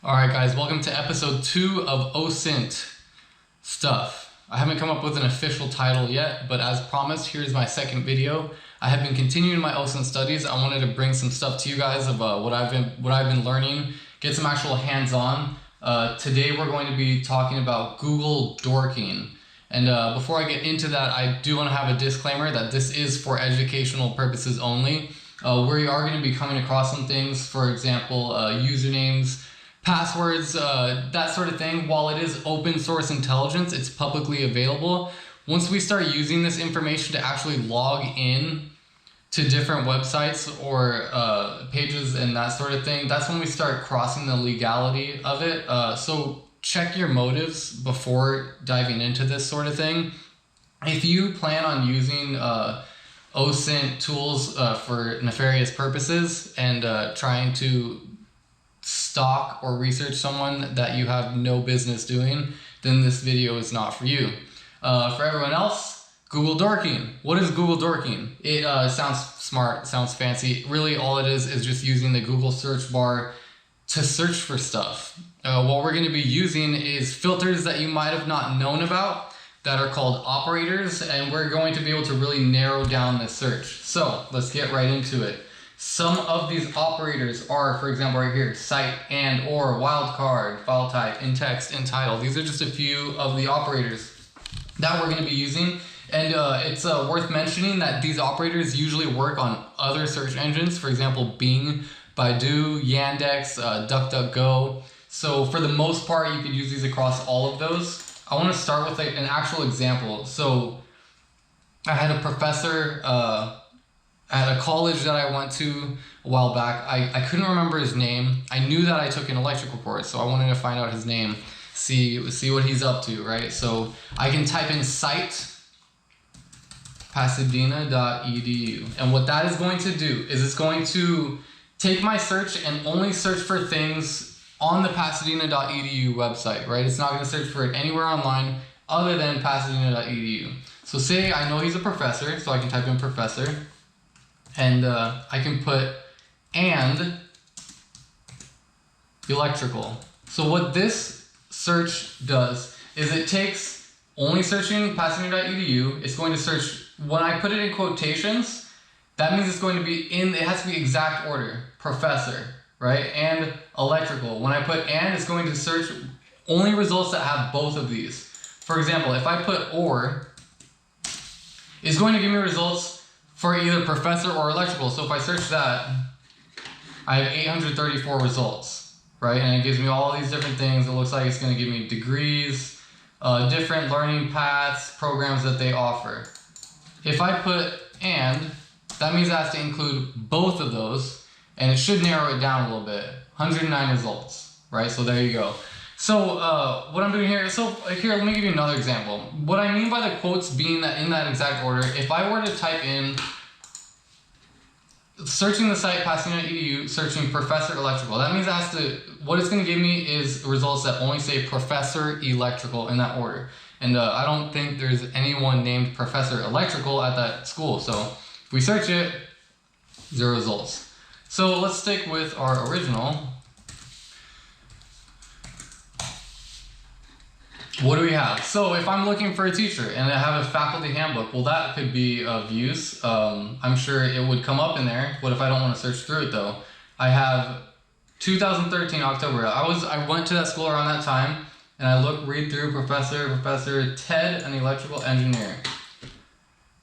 Alright guys, welcome to episode 2 of OSINT stuff. I haven't come up with an official title yet, but as promised, here's my second video. I have been continuing my OSINT studies. I wanted to bring some stuff to you guys of what I've been learning, get some actual hands-on. Today we're going to be talking about Google Dorking. And before I get into that, I do want to have a disclaimer that this is for educational purposes only. We are going to be coming across some things, for example, usernames, passwords, that sort of thing. While it is open source intelligence, it's publicly available. Once we start using this information to actually log in to different websites or pages and that sort of thing, that's when we start crossing the legality of it. So check your motives before diving into this sort of thing. If you plan on using OSINT tools for nefarious purposes and trying to stalk or research someone that you have no business doing, then this video is not for you. For everyone else, Google Dorking. What is Google Dorking? It sounds smart, sounds fancy. Really all it is just using the Google search bar to search for stuff. What we're going to be using is filters that you might have not known about that are called operators, and we're going to be able to really narrow down this search. So let's get right into it. Some of these operators are, for example, right here, cite, and, or, wildcard, file type, in text, in title. These are just a few of the operators that we're going to be using. And it's worth mentioning that these operators usually work on other search engines, for example, Bing, Baidu, Yandex, DuckDuckGo. So for the most part, you could use these across all of those. I want to start with an actual example. So I had a professor at a college that I went to a while back. I couldn't remember his name. I knew that I took an electrical course, so I wanted to find out his name, see what he's up to, right? So I can type in site pasadena.edu, and what that is going to do is it's going to take my search and only search for things on the pasadena.edu website, right? It's not going to search for it anywhere online other than pasadena.edu. So say I know he's a professor, so I can type in professor. And I can put and electrical. So what this search does is it takes only searching pasadena.edu. It's going to search, when I put it in quotations, that means it's going to be it has to be exact order, professor, right? And electrical. When I put and, it's going to search only results that have both of these. For example, if I put or, it's going to give me results for either professor or electrical. So if I search that, I have 834 results, right? And it gives me all these different things. It looks like it's going to give me degrees, different learning paths, programs that they offer. If I put and, that means it has to include both of those, and it should narrow it down a little bit. 109 results, right? So there you go. So what I'm doing here, so here, let me give you another example. What I mean by the quotes being that in that exact order, if I were to type in, searching the site pasadena.edu, searching professor electrical, that means it has to, what it's going to give me is results that only say professor electrical in that order. And I don't think there's anyone named professor electrical at that school. So if we search it, 0 results. So let's stick with our original. What do we have? So if I'm looking for a teacher and I have a faculty handbook, well, that could be of use. I'm sure it would come up in there. What if I don't want to search through it though? I have 2013 October. I went to that school around that time, and I read through Professor Ted, an electrical engineer.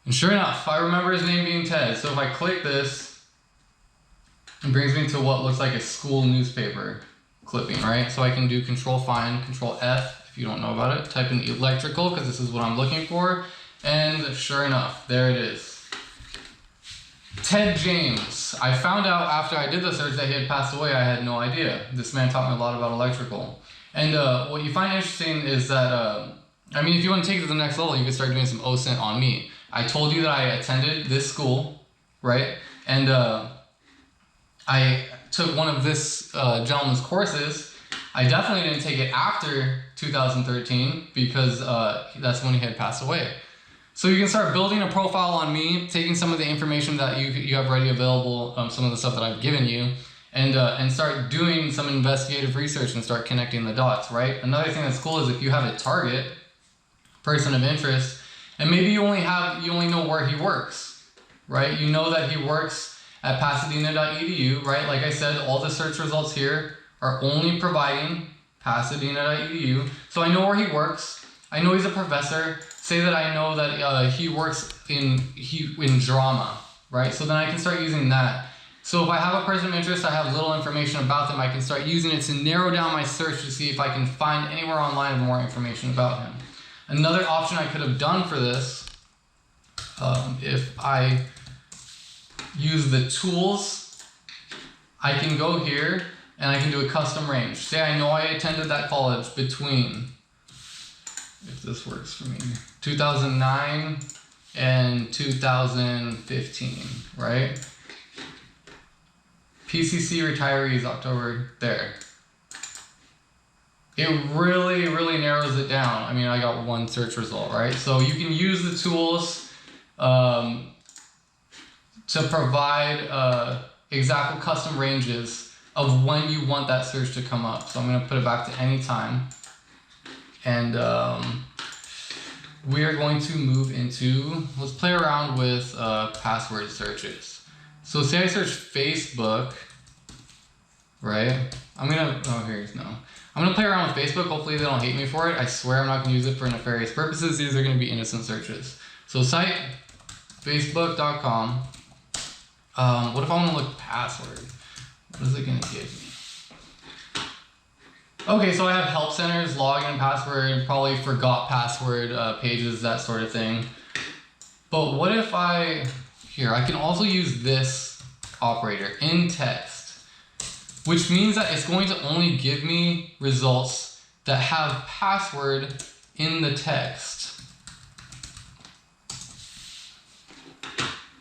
And sure enough, I remember his name being Ted. So if I click this, it brings me to what looks like a school newspaper clipping, right? So I can do Control Find, Control F. If you don't know about it, type in electrical because this is what I'm looking for, and sure enough, there it is. Ted James. I found out after I did the search that he had passed away. I had no idea. This man taught me a lot about electrical. And what you find interesting is that, I mean, if you want to take it to the next level, you can start doing some OSINT on me. I told you that I attended this school, right? And I took one of this gentleman's courses. I definitely didn't take it after 2013 because that's when he had passed away. So you can start building a profile on me, taking some of the information that you have ready available, some of the stuff that I've given you, and start doing some investigative research and start connecting the dots, right? Another thing that's cool is if you have a target person of interest, and maybe you only know where he works, right? You know that he works at pasadena.edu, right? Like I said, all the search results here are only providing pasadena.edu. So I know where he works. I know he's a professor. Say that I know that he works in drama, right? So then I can start using that. So if I have a person of interest, I have little information about them, I can start using it to narrow down my search to see if I can find anywhere online more information about him. Another option I could have done for this, if I use the tools, I can go here and I can do a custom range. Say I know I attended that college between, if this works for me, 2009 and 2015, right? PCC retirees, October, there. It really, really narrows it down. I mean, I got one search result, right? So you can use the tools to provide exact custom ranges of when you want that search to come up. So I'm gonna put it back to any time. And we are going to move into, let's play around with password searches. So say I search Facebook, right? I'm gonna play around with Facebook. Hopefully they don't hate me for it. I swear I'm not gonna use it for nefarious purposes. These are gonna be innocent searches. So site, facebook.com. What if I wanna look password? What is it gonna give me? Okay, so I have help centers, login password, probably forgot password pages, that sort of thing. But what if I can also use this operator, in text, which means that it's going to only give me results that have password in the text.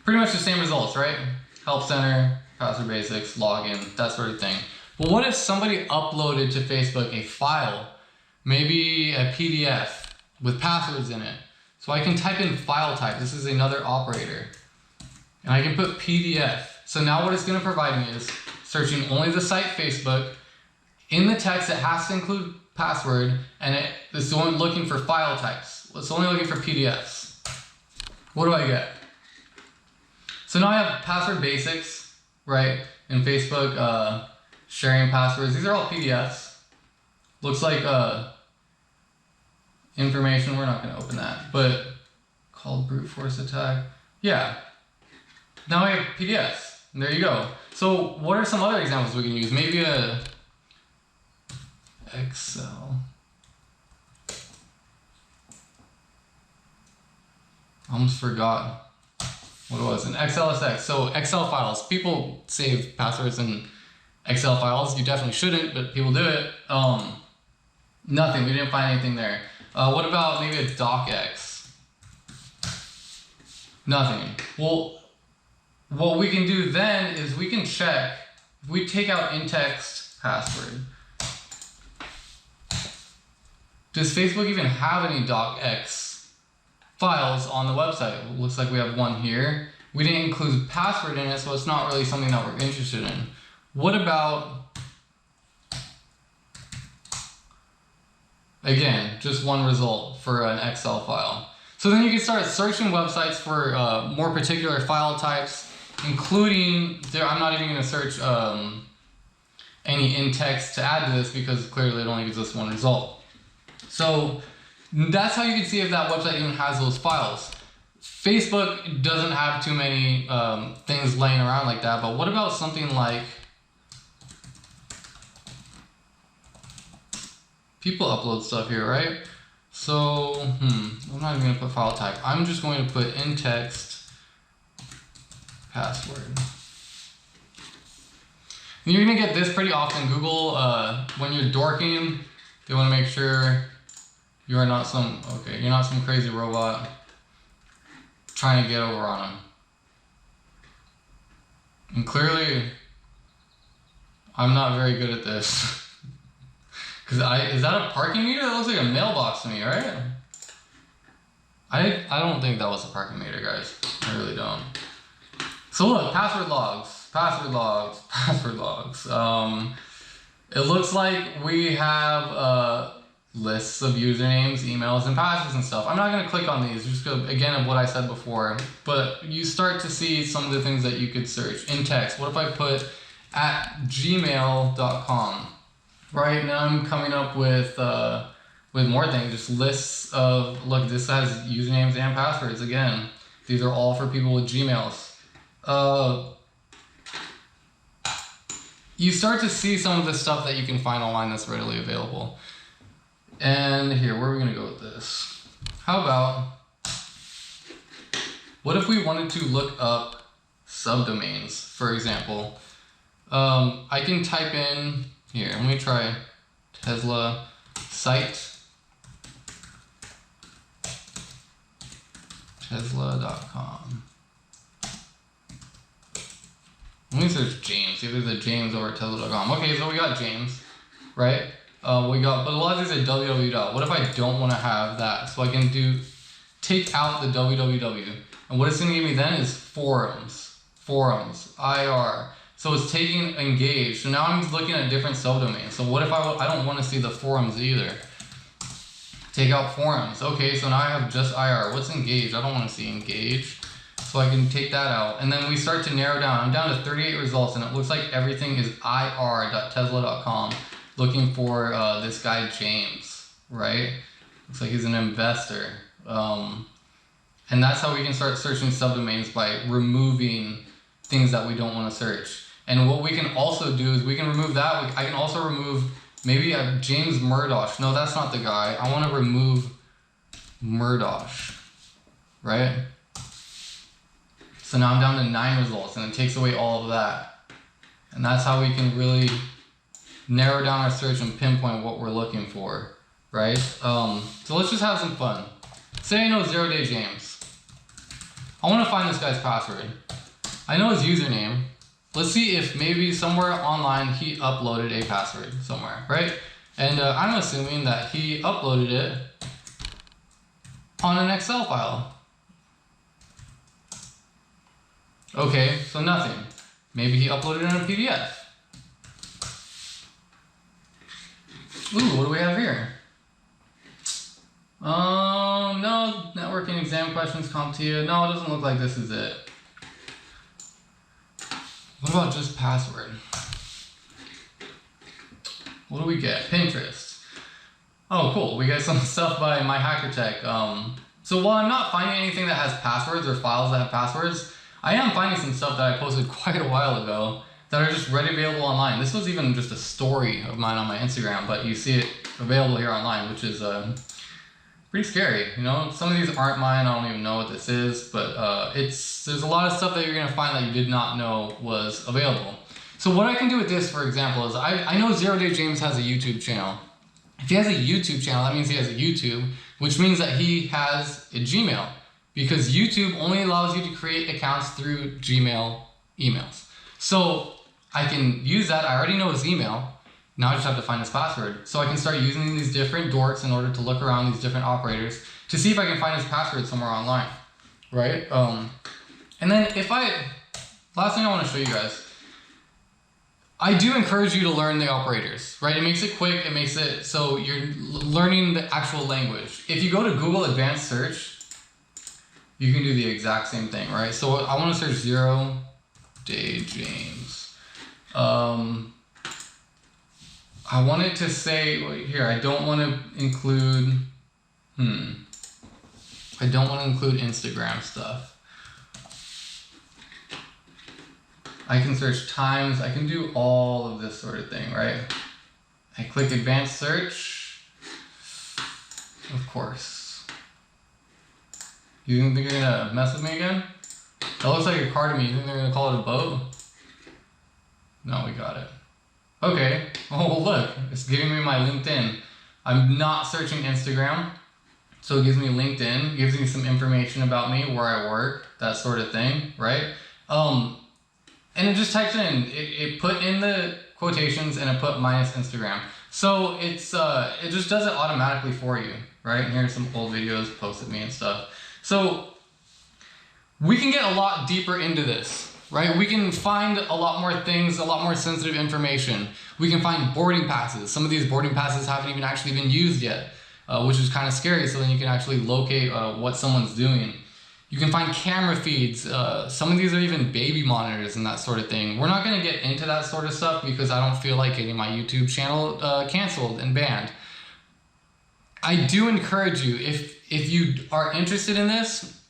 Pretty much the same results, right? Help center, password basics, login, that sort of thing. But what if somebody uploaded to Facebook a file, maybe a PDF with passwords in it? So I can type in file type. This is another operator. And I can put PDF. So now what it's going to provide me is searching only the site Facebook. In the text, it has to include password, and it's only looking for file types. It's only looking for PDFs. What do I get? So now I have password basics, right? In Facebook, sharing passwords. These are all PDFs. Looks like information. We're not going to open that, but called brute force attack. Yeah. Now I have PDFs, and there you go. So what are some other examples we can use? Maybe a Excel. I almost forgot what it was. An XLSX. So Excel files. People save passwords in Excel files. You definitely shouldn't, but people do it. Nothing. We didn't find anything there. What about maybe a docx? Nothing. Well, what we can do then is we can check, if we take out in-text password, does Facebook even have any docx files on the website? It looks like we have one here. We didn't include password in it, so it's not really something that we're interested in. What about, again, just one result for an Excel file. So then you can start searching websites for more particular file types, including, I'm not even going to search any in-text to add to this because clearly it only gives us one result. So that's how you can see if that website even has those files. Facebook doesn't have too many things laying around like that, but what about something like, people upload stuff here, right? So, I'm not even going to put file type. I'm just going to put in-text password. And you're going to get this pretty often. Google, when you're dorking, they want to make sure you're not some crazy robot trying to get over on them. And clearly, I'm not very good at this. Because is that a parking meter? That looks like a mailbox to me, right? I don't think that was a parking meter, guys. I really don't. So look, password logs. password logs, password logs. It looks like we have lists of usernames, emails, and passwords and stuff. I'm not going to click on these, just again of what I said before, but you start to see some of the things that you could search in text. What if I put @gmail.com? Right now I'm coming up with more things, just lists of, look, this has usernames and passwords. Again, these are all for people with Gmails. You start to see some of the stuff that you can find online that's readily available. And here, where are we gonna go with this? How about, what if we wanted to look up subdomains, for example? I can type in, here, let me try Tesla site, Tesla.com. Let me search James, see if there's a James over at Tesla.com. Okay, so we got James, right? But a lot of these are www. What if I don't want to have that? So I can take out the www. And what it's going to give me then is forums, IR. So it's taking engage. So now I'm looking at different subdomains. So what if I don't want to see the forums either? Take out forums. Okay, so now I have just IR. What's engage? I don't want to see engage. So I can take that out. And then we start to narrow down. I'm down to 38 results, and it looks like everything is ir.tesla.com, looking for this guy James, right? Looks like he's an investor. And that's how we can start searching subdomains, by removing things that we don't want to search. And what we can also do is we can remove that. I can also remove maybe a James Murdoch. No, that's not the guy. I want to remove Murdoch, right? So now I'm down to 9 results, and it takes away all of that. And that's how we can really narrow down our search and pinpoint what we're looking for, right? So let's just have some fun. Say I know ZeroDayJames. I want to find this guy's password. I know his username. Let's see if maybe somewhere online he uploaded a password somewhere, right? And I'm assuming that he uploaded it on an Excel file. Okay, so nothing. Maybe he uploaded it in a PDF. Ooh, what do we have here? No, networking exam questions, CompTIA. No, it doesn't look like this is it. What about just password? What do we get? Pinterest. Oh, cool. We get some stuff by My Hacker Tech. So while I'm not finding anything that has passwords or files that have passwords, I am finding some stuff that I posted quite a while ago that are just readily available online. This was even just a story of mine on my Instagram, but you see it available here online, which is pretty scary. You know, some of these aren't mine. I don't even know what this is, but there's a lot of stuff that you're gonna find that you did not know was available. So what I can do with this, for example, is I know ZeroDayJames has a YouTube channel. If he has a YouTube channel, that means he has a YouTube, which means that he has a Gmail, because YouTube only allows you to create accounts through Gmail emails. So I can use that. I already know his email. Now I just have to find his password. So I can start using these different dorks in order to look around these different operators to see if I can find his password somewhere online, right? And then last thing I want to show you guys, I do encourage you to learn the operators, right? It makes it quick. It makes it so you're learning the actual language. If you go to Google Advanced Search, you can do the exact same thing, right? So I want to search ZeroDayJames. I want it to say, here, I don't want to include, I don't want to include Instagram stuff. I can search times, I can do all of this sort of thing, right? I click advanced search, of course. You think they're gonna mess with me again? That looks like a car to me. You think they're gonna call it a boat? No, we got it. Okay. Oh, look, it's giving me my LinkedIn. I'm not searching Instagram, so it gives me LinkedIn, gives me some information about me, where I work, that sort of thing, right? And it just types in, it put in the quotations and it put minus Instagram. So it just does it automatically for you, right? And here's some old videos posted me and stuff. So we can get a lot deeper into this. right? We can find a lot more things, a lot more sensitive information. We can find boarding passes. Some of these boarding passes haven't even actually been used yet, which is kind of scary. So then you can actually locate what someone's doing. You can find camera feeds. Some of these are even baby monitors and that sort of thing. We're not going to get into that sort of stuff because I don't feel like getting my YouTube channel canceled and banned. I do encourage you, if you are interested in this,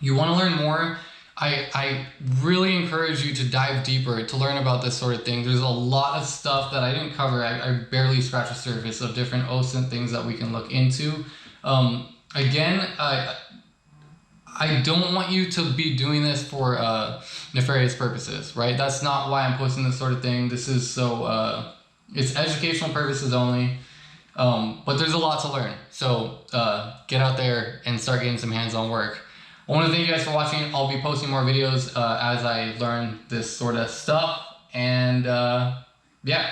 you want to learn more, I really encourage you to dive deeper to learn about this sort of thing. There's a lot of stuff that I didn't cover. I barely scratched the surface of different OSINT things that we can look into. Again, I don't want you to be doing this for nefarious purposes, right? That's not why I'm posting this sort of thing. This is so, it's educational purposes only. But there's a lot to learn. So get out there and start getting some hands-on work. I want to thank you guys for watching. I'll be posting more videos as I learn this sort of stuff. And yeah.